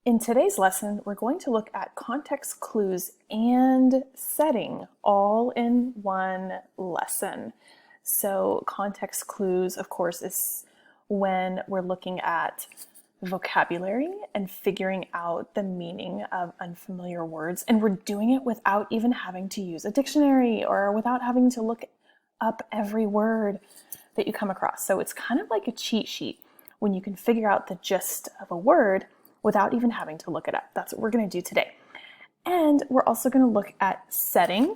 In today's lesson, we're going to look at context clues and setting all in one lesson. So context clues, of course, is when we're looking at vocabulary and figuring out the meaning of unfamiliar words, and we're doing it without even having to use a dictionary or without having to look up every word that you come across. So it's kind of like a cheat sheet when you can figure out the gist of a word without even having to look it up. That's what we're going to do today. And we're also going to look at setting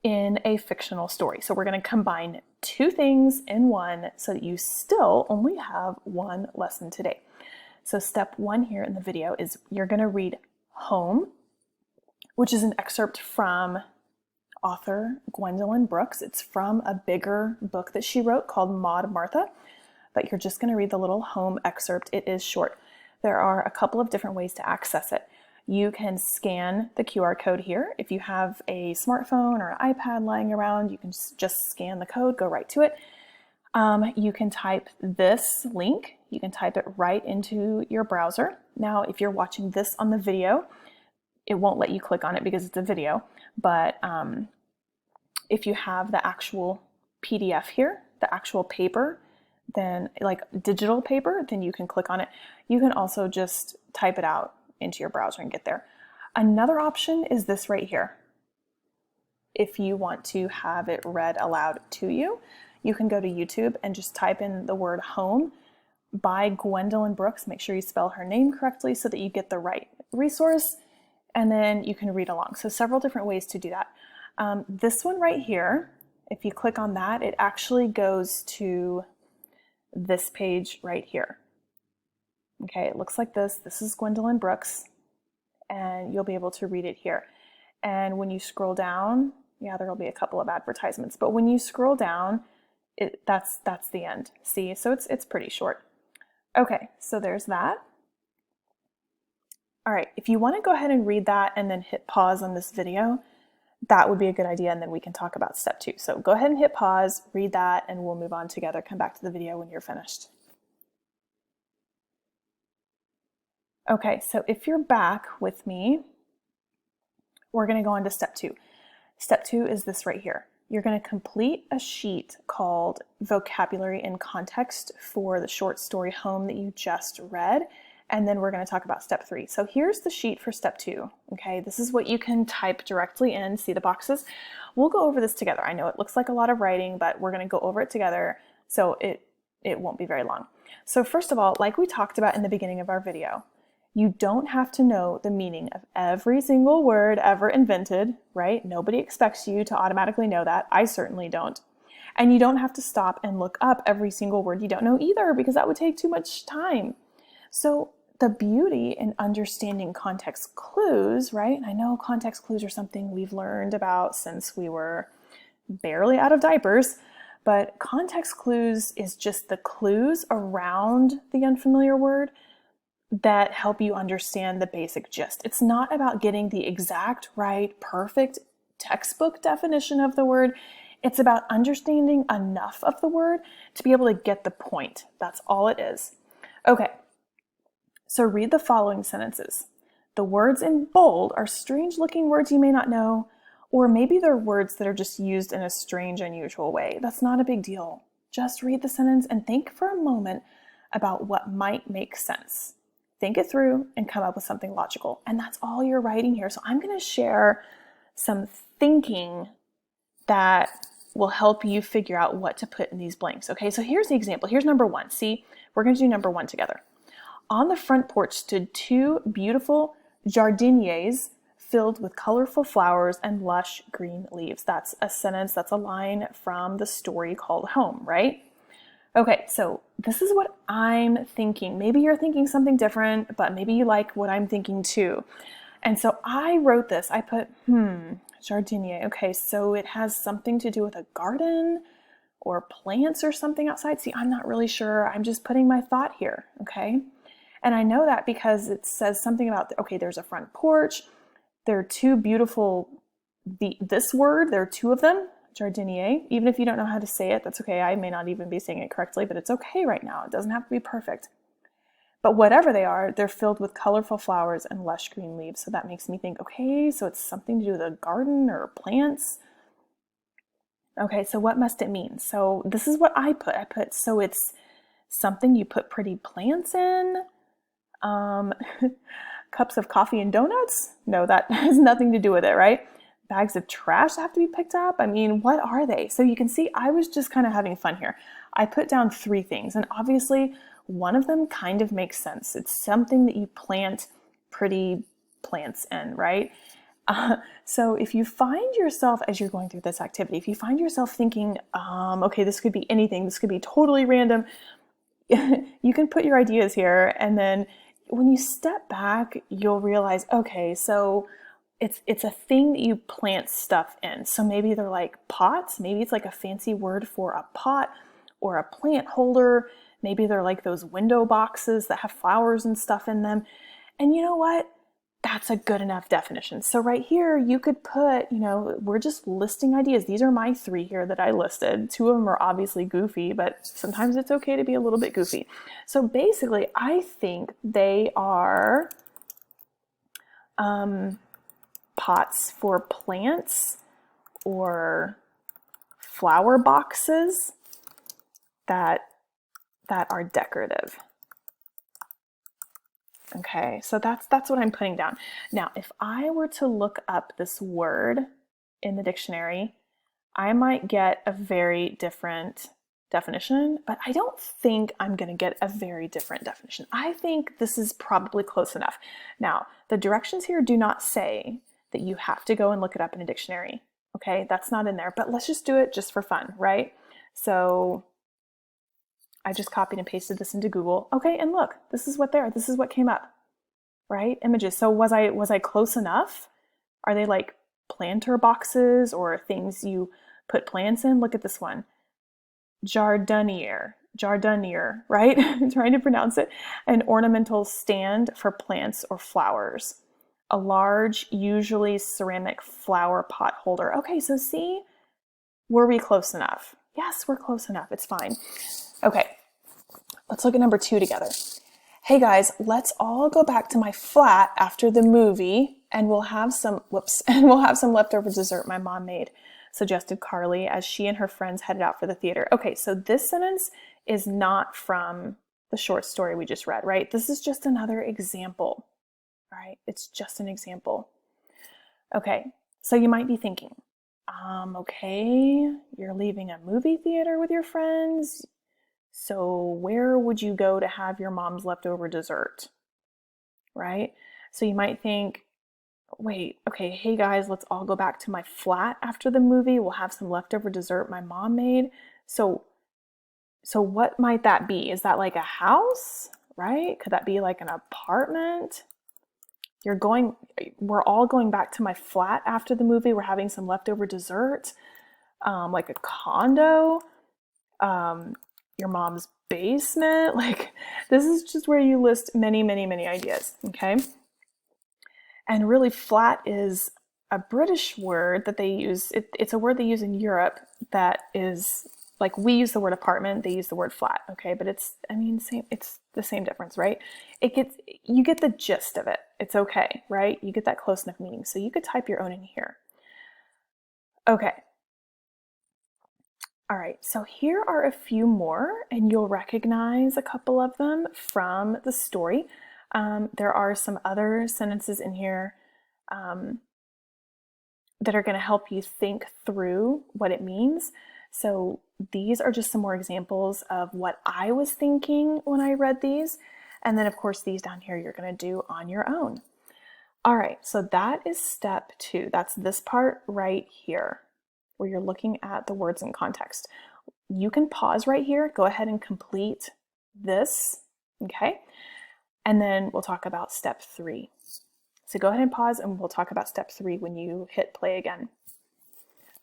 in a fictional story. So we're going to combine two things in one so that you still only have one lesson today. So step one here in the video is you're going to read Home, which is an excerpt from author Gwendolyn Brooks. It's from a bigger book that she wrote called Maud Martha, but you're just going to read the little Home excerpt. It is short. There are a couple of different ways to access it. You can scan the QR code here. If you have a smartphone or an iPad lying around, you can just scan the code, go right to it. You can type this link. You can type it right into your browser. Now, if you're watching this on the video, it won't let you click on it because it's a video. But if you have the actual PDF here, the actual paper, then like digital paper, then you can click on it. You can also just type it out into your browser and get there. Another option is this right here. If you want to have it read aloud to you, you can go to YouTube and just type in the word Home by Gwendolyn Brooks. Make sure you spell her name correctly so that you get the right resource, and then you can read along. So several different ways to do that. This one right here, if you click on that, it actually goes to this page right here. Okay, it looks like this. This is Gwendolyn Brooks, and you'll be able to read it here. And when you scroll down, yeah, there will be a couple of advertisements, but when you scroll down, that's the end. See, so it's pretty short. Okay, so there's that. All right, if you want to go ahead and read that and then hit pause on this video, that would be a good idea, and then we can talk about step two. So go ahead and hit pause, read that, and we'll move on together. Come back to the video when you're finished. Okay, so if you're back with me, we're going to go on to step two. Step two is this right here. You're going to complete a sheet called Vocabulary in Context for the short story Home that you just read. And then we're going to talk about step three. So here's the sheet for step two. Okay, this is what you can type directly in. See the boxes? We'll go over this together. I know it looks like a lot of writing, but we're going to go over it together, so it won't be very long. So first of all, like we talked about in the beginning of our video, you don't have to know the meaning of every single word ever invented, right? Nobody expects you to automatically know that. I certainly don't. And you don't have to stop and look up every single word you don't know either, because that would take too much time. So the beauty in understanding context clues, right? I know context clues are something we've learned about since we were barely out of diapers, but context clues is just the clues around the unfamiliar word that help you understand the basic gist. It's not about getting the exact right, perfect textbook definition of the word. It's about understanding enough of the word to be able to get the point. That's all it is. Okay. So read the following sentences. The words in bold are strange-looking words you may not know, or maybe they're words that are just used in a strange, unusual way. That's not a big deal. Just read the sentence and think for a moment about what might make sense. Think it through and come up with something logical. And that's all you're writing here. So I'm going to share some thinking that will help you figure out what to put in these blanks. Okay, so here's the example. Here's number one. See, we're going to do number one together. On the front porch stood two beautiful jardiniers filled with colorful flowers and lush green leaves. That's a sentence, that's a line from the story called Home, right? Okay, so this is what I'm thinking. Maybe you're thinking something different, but maybe you like what I'm thinking too. And so I wrote this. I put, jardinier. Okay, so it has something to do with a garden or plants or something outside. See, I'm not really sure. I'm just putting my thought here, okay? And I know that because it says something about, okay, there's a front porch. There are two beautiful, this word, there are two of them, jardinier. Even if you don't know how to say it, that's okay. I may not even be saying it correctly, but it's okay right now. It doesn't have to be perfect. But whatever they are, they're filled with colorful flowers and lush green leaves. So that makes me think, okay, so it's something to do with a garden or plants. Okay, so what must it mean? So this is what I put, so it's something you put pretty plants in. Cups of coffee and donuts? No, that has nothing to do with it, right? Bags of trash have to be picked up. I mean, what are they? So you can see I was just kind of having fun here. I put down 3 things, and obviously one of them kind of makes sense. It's something that you plant pretty plants in, right? So if you find yourself, as you're going through this activity, if you find yourself thinking, okay, this could be anything, this could be totally random, you can put your ideas here, and then when you step back, you'll realize, okay, so it's a thing that you plant stuff in. So maybe they're like pots, maybe it's like a fancy word for a pot or a plant holder. Maybe they're like those window boxes that have flowers and stuff in them. And you know what? That's a good enough definition. So right here, you could put, we're just listing ideas. These are my 3 here that I listed. 2 of them are obviously goofy, but sometimes it's okay to be a little bit goofy. So basically, I think they are pots for plants or flower boxes that are decorative. Okay, so that's what I'm putting down. Now, if I were to look up this word in the dictionary, I might get a very different definition, but I don't think I'm going to get a very different definition. I think this is probably close enough. Now, the directions here do not say that you have to go and look it up in a dictionary. Okay, that's not in there, but let's just do it just for fun, right? So I just copied and pasted this into Google. Okay, and look, this is what came up, right? Images. So was I close enough? Are they like planter boxes or things you put plants in? Look at this one. Jardiniere, right? I'm trying to pronounce it. An ornamental stand for plants or flowers. A large, usually ceramic flower pot holder. Okay, so see, were we close enough? Yes, we're close enough. It's fine. Okay, let's look at number 2 together. Hey guys, let's all go back to my flat after the movie and we'll have some leftover dessert my mom made, suggested Carly as she and her friends headed out for the theater. Okay, so this sentence is not from the short story we just read, right? This is just another example, right? It's just an example. Okay, so you might be thinking, okay, you're leaving a movie theater with your friends. So where would you go to have your mom's leftover dessert, right? So you might think, wait, okay, hey guys, let's all go back to my flat after the movie. We'll have some leftover dessert my mom made. So what might that be? Is that like a house, right? Could that be like an apartment? We're all going back to my flat after the movie. We're having some leftover dessert, like a condo, your mom's basement. Like, this is just where you list many, many, many ideas, okay? And really, flat is a British word that they use. It's a word they use in Europe that is, like, we use the word apartment, they use the word flat, okay? But it's the same difference, right? You get the gist of it. It's okay, right? You get that close enough meaning. So you could type your own in here. Okay. All right, so here are a few more, and you'll recognize a couple of them from the story. There are some other sentences in here that are going to help you think through what it means. So these are just some more examples of what I was thinking when I read these. And then, of course, these down here you're going to do on your own. All right, so that is step 2. That's this part right here, where you're looking at the words in context. You can pause right here, go ahead and complete this, okay? And then we'll talk about step 3. So go ahead and pause and we'll talk about step 3 when you hit play again.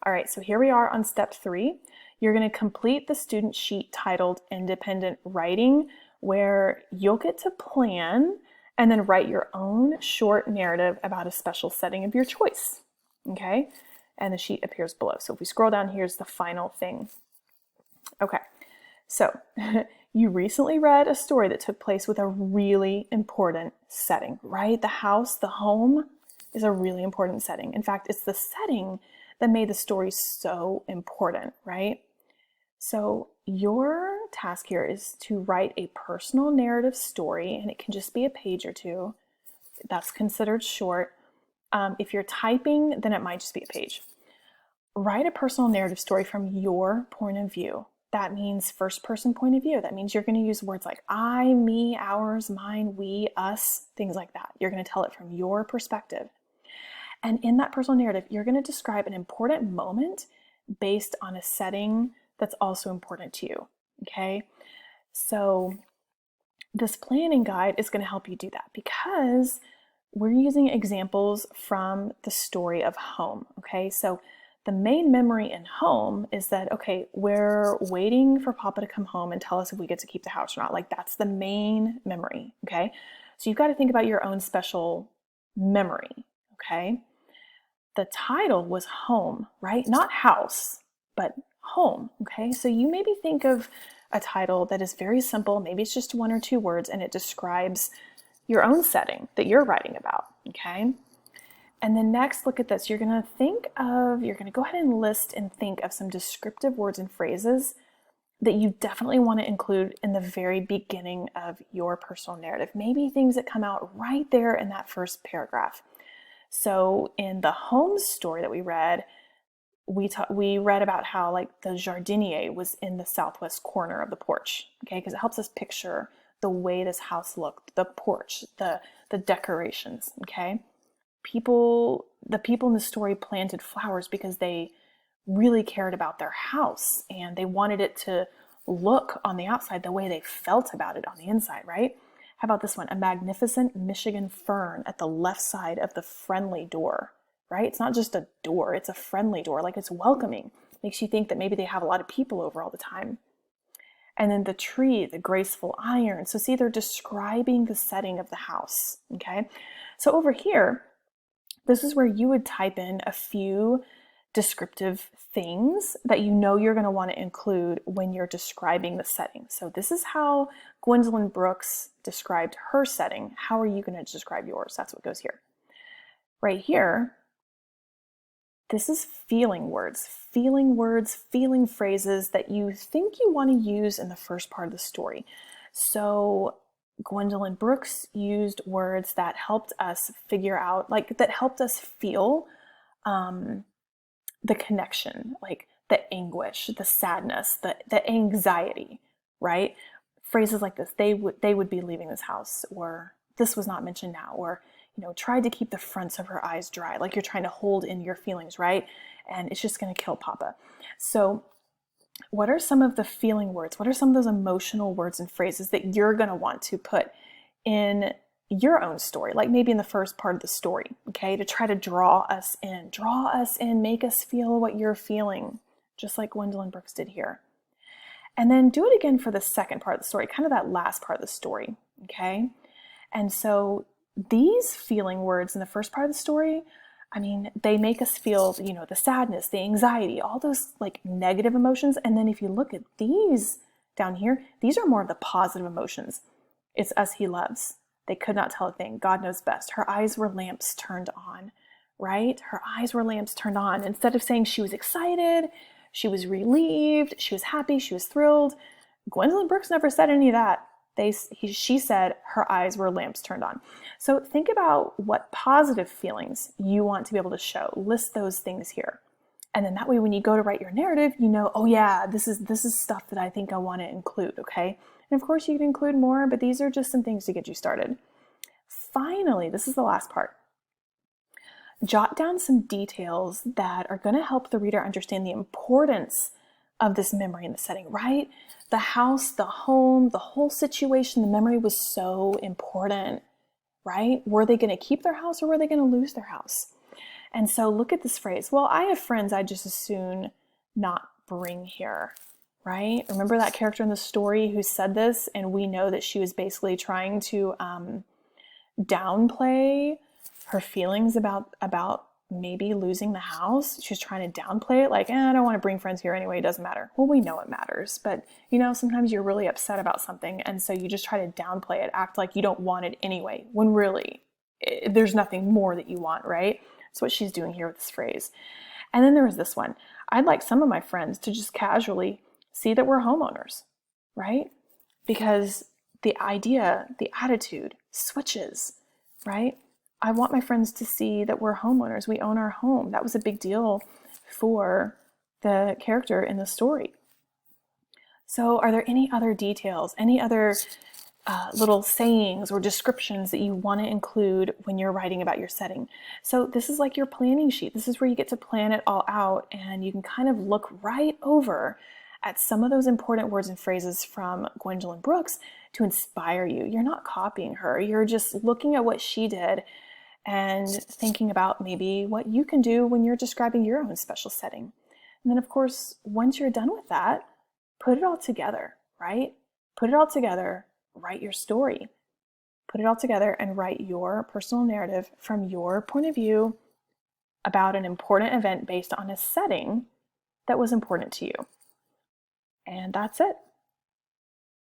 All right, so here we are on step 3. You're gonna complete the student sheet titled Independent Writing, where you'll get to plan and then write your own short narrative about a special setting of your choice, okay? And the sheet appears below. So if we scroll down, here's the final thing. Okay, so You recently read a story that took place with a really important setting, right? The house, the home is a really important setting. In fact, it's the setting that made the story so important, right? So your task here is to write a personal narrative story, and it can just be a page or two. That's considered short. If you're typing, then it might just be a page. Write a personal narrative story from your point of view. That means first person point of view. That means you're going to use words like I, me, ours, mine, we, us, things like that. You're going to tell it from your perspective. And in that personal narrative, you're going to describe an important moment based on a setting that's also important to you. Okay? So this planning guide is going to help you do that because we're using examples from the story of home. Okay? So the main memory in home is that, okay, we're waiting for Papa to come home and tell us if we get to keep the house or not. Like that's the main memory, okay? So you've got to think about your own special memory, okay? The title was home, right? Not house, but home, okay? So you maybe think of a title that is very simple. Maybe it's just 1 or 2 words and it describes your own setting that you're writing about, okay? And then next, look at this. You're going to go ahead and list and think of some descriptive words and phrases that you definitely want to include in the very beginning of your personal narrative. Maybe things that come out right there in that first paragraph. So in the home story that we read, we read about how like the jardinier was in the southwest corner of the porch, okay? Because it helps us picture the way this house looked, the porch, the decorations, okay? The people in the story planted flowers because they really cared about their house and they wanted it to look on the outside the way they felt about it on the inside, right? How about this one? A magnificent Michigan fern at the left side of the friendly door, right? It's not just a door, it's a friendly door, like it's welcoming. Makes you think that maybe they have a lot of people over all the time. And then the tree, the graceful iron. So see, they're describing the setting of the house, okay? So over here, this is where you would type in a few descriptive things that you know you're going to want to include when you're describing the setting. So this is how Gwendolyn Brooks described her setting. How are you going to describe yours? That's what goes here. Right here, this is feeling words, feeling phrases that you think you want to use in the first part of the story. So Gwendolyn Brooks used words that helped us figure out, like that helped us feel the connection, like the anguish, the sadness, the anxiety, right? Phrases like this, they would be leaving this house, or this was not mentioned now, or tried to keep the fronts of her eyes dry, like you're trying to hold in your feelings, right? And it's just going to kill Papa. So what are some of the feeling words? What are some of those emotional words and phrases that you're going to want to put in your own story, like maybe in the first part of the story, okay, to try to draw us in, make us feel what you're feeling, just like Gwendolyn Brooks did here. And then do it again for the second part of the story, kind of that last part of the story, okay? And so these feeling words in the first part of the story, I mean, they make us feel, the sadness, the anxiety, all those like negative emotions. And then if you look at these down here, these are more of the positive emotions. It's us he loves. They could not tell a thing. God knows best. Her eyes were lamps turned on, right? Her eyes were lamps turned on. Instead of saying she was excited, she was relieved, she was happy, she was thrilled, Gwendolyn Brooks never said any of that. She said her eyes were lamps turned on. So think about what positive feelings you want to be able to show. List those things here. And then that way when you go to write your narrative, oh yeah, this is stuff that I think I want to include, okay? And of course you can include more, but these are just some things to get you started. Finally, this is the last part. Jot down some details that are going to help the reader understand the importance of this memory in the setting, right? The house, the home, the whole situation, the memory was so important, right? Were they going to keep their house or were they going to lose their house? And so look at this phrase. Well, I have friends I'd just as soon not bring here, right? Remember that character in the story who said this, and we know that she was basically trying to downplay her feelings about maybe losing the house. She's trying to downplay it, like, I don't want to bring friends here anyway, it doesn't matter. Well, we know it matters, but sometimes you're really upset about something, and so you just try to downplay it, act like you don't want it anyway, when really there's nothing more that you want, right? That's what she's doing here with this phrase. And then there was this one. I'd like some of my friends to just casually see that we're homeowners, right? Because the idea, the attitude switches, right? I want my friends to see that we're homeowners. We own our home. That was a big deal for the character in the story. So are there any other details, any other little sayings or descriptions that you want to include when you're writing about your setting? So this is like your planning sheet. This is where you get to plan it all out, and you can kind of look right over at some of those important words and phrases from Gwendolyn Brooks to inspire you. You're not copying her. You're just looking at what she did and thinking about maybe what you can do when you're describing your own special setting. And then, of course, once you're done with that, put it all together, right? Put it all together, write your story. Put it all together and write your personal narrative from your point of view about an important event based on a setting that was important to you. And that's it.